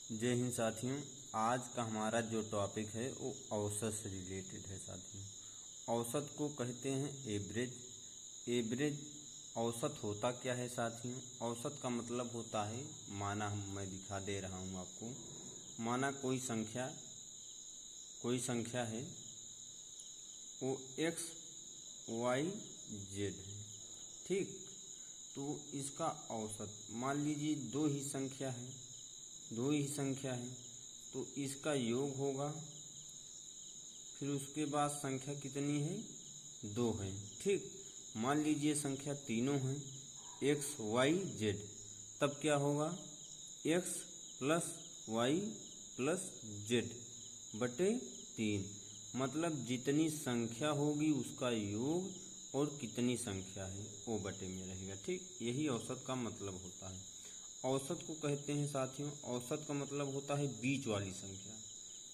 जय हिंद साथियों। आज का हमारा जो टॉपिक है वो औसत से रिलेटेड है साथियों। औसत को कहते हैं एवरेज। एवरेज औसत होता क्या है साथियों? औसत का मतलब होता है, माना मैं दिखा दे रहा हूँ आपको। माना कोई संख्या है, वो एक्स वाई जेड है, ठीक। तो इसका औसत मान लीजिए दो ही संख्या है, तो इसका योग होगा। फिर उसके बाद संख्या कितनी है? दो है, ठीक। मान लीजिए संख्या तीनों है, एक्स वाई जेड, तब क्या होगा? X plus y plus z बटे 3। मतलब जितनी संख्या होगी उसका योग और कितनी संख्या है वो बटे में रहेगा, ठीक। यही औसत का मतलब होता है। औसत को कहते हैं साथियों, औसत का मतलब होता है बीच वाली संख्या।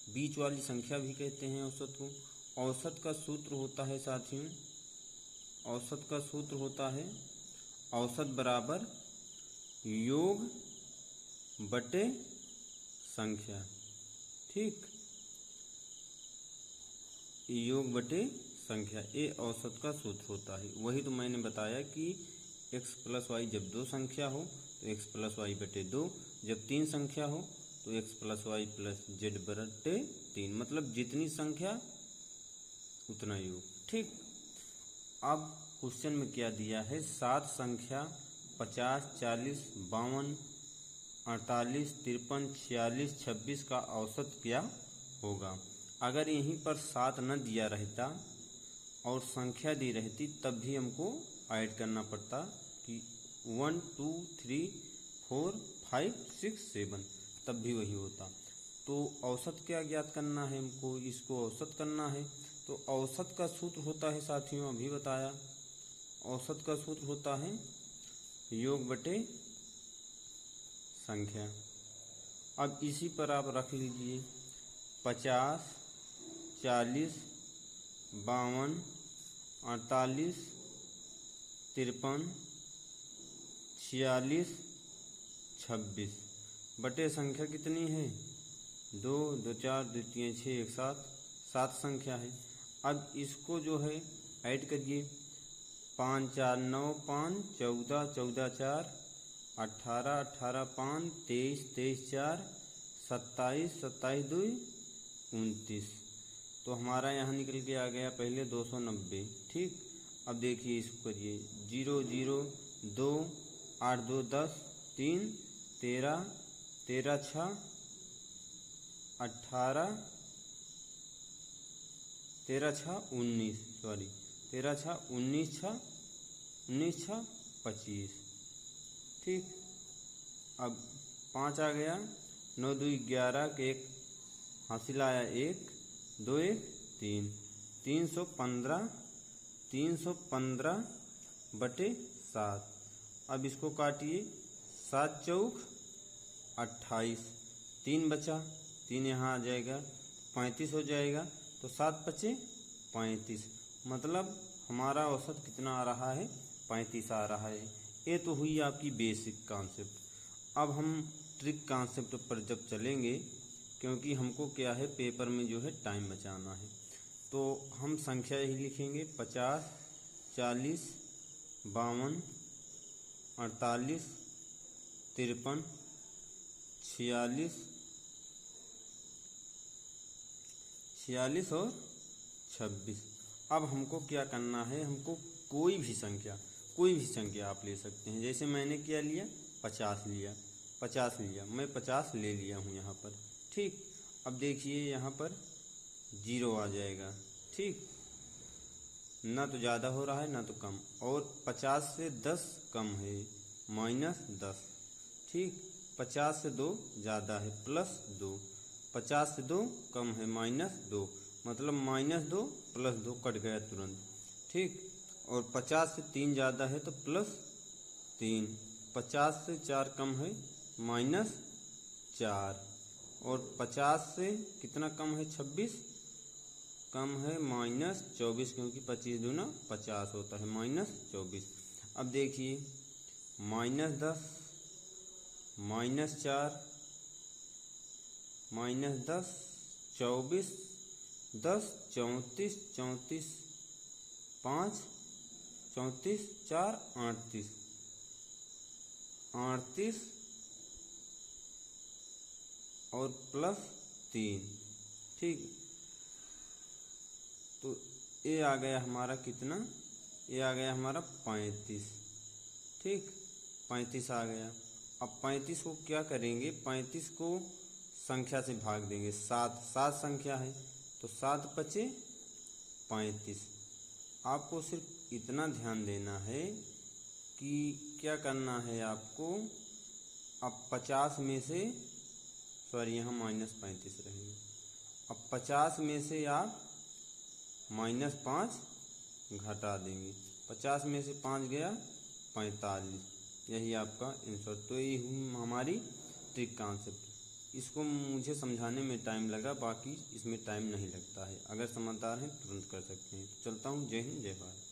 बीच वाली संख्या भी कहते हैं औसत को। औसत का सूत्र होता है साथियों, औसत का सूत्र होता है औसत बराबर योग बटे संख्या, ठीक। योग बटे संख्या, ये औसत का सूत्र होता है। वही तो मैंने बताया कि एक्स प्लस वाई जब दो संख्या हो तो एक्स प्लस वाई बटे 2, जब 3 संख्या हो तो x plus y plus z बटे 3। मतलब जितनी संख्या उतना योग, ठीक। अब क्वेश्चन में क्या दिया है? 7 संख्या 50, 40, 52, 48, 53, 46, 26 का औसत क्या होगा? अगर यहीं पर 7 न दिया रहता और संख्या दी रहती तब भी हमको ऐड करना पड़ता कि 1 2 3 4 5 6 7, तब भी वही होता। तो औसत क्या ज्ञात करना है हमको? इसको औसत करना है। तो औसत का सूत्र होता है साथियों, अभी बताया, औसत का सूत्र होता है योग बटे संख्या। अब इसी पर आप रख लीजिए 50, 40, 52, 48, 53, 46, 26 बटे संख्या कितनी है? 2 2 4 2 3 6 1 7, 7 संख्या है। अब इसको जो है ऐड करिए, 5 4 9 5 14 14 4 18 18 5 23 23 4 27 27 2 29। तो हमारा यहाँ निकल के आ गया पहले 290, ठीक। अब देखिए इसको करिए, 0 0 2 8 2 10 3 13 13 6 18 13 6 19, सॉरी 13 6 19 6 19 6 25, ठीक। अब 5 आ गया, 9 2 11 के एक हासिल आया 1 2 1 3, 315 315 बटे 7। अब इसको काटिए, 7 चौक 28, 3 बचा, 3 यहाँ आ जाएगा 35 हो जाएगा, तो 7 बचे 35। मतलब हमारा औसत कितना आ रहा है? 35 आ रहा है। ये तो हुई आपकी बेसिक कॉन्सेप्ट। अब हम ट्रिक कॉन्सेप्ट पर जब चलेंगे, क्योंकि हमको क्या है, पेपर में जो है टाइम बचाना है, तो हम संख्या ही लिखेंगे 50, 40, 52, 48, 53, 46 और 26। अब हमको क्या करना है? हमको कोई भी संख्या आप ले सकते हैं। जैसे मैंने क्या लिया, 50 लिया, मैं 50 ले लिया हूँ यहाँ पर, ठीक। अब देखिए यहाँ पर 0 आ जाएगा, ठीक। ना तो ज़्यादा हो रहा है ना तो कम, और 50 से 10 कम है, -10, ठीक। 50 से 2 ज़्यादा है, +2। 50 से 2 कम है, -2। मतलब -2 +2 कट गया तुरंत, ठीक। और 50 से 3 ज़्यादा है तो +3। 50 से 4 कम है, -4। और 50 से कितना कम है? 26 कम है, -24, क्योंकि 25 दूना 50 होता है, -24। अब देखिए, -10, -4, -10, 24, 10, 34, 34, 5, 34, 4, 38, 38 और +3। ठीक, तो ये आ गया हमारा कितना, ये आ गया हमारा 35। ठीक, 35 आ गया। अब 35 को क्या करेंगे, 35 को संख्या से भाग देंगे। 7 संख्या है तो 7 × 5 = 35। आपको सिर्फ इतना ध्यान देना है कि क्या करना है आपको, अब 50 में से, सॉरी यहाँ -35 रहेगा। अब 50 में से आप -5 घटा देंगे। 50 में से 5 गया 45। यही आपका आंसर। तो ये हुई हमारी ट्रिक कॉन्सेप्ट। इसको मुझे समझाने में टाइम लगा, बाकी इसमें टाइम नहीं लगता है। अगर समझदार हैं तुरंत कर सकते हैं। तो चलता हूँ। जय हिंद, जय भारत।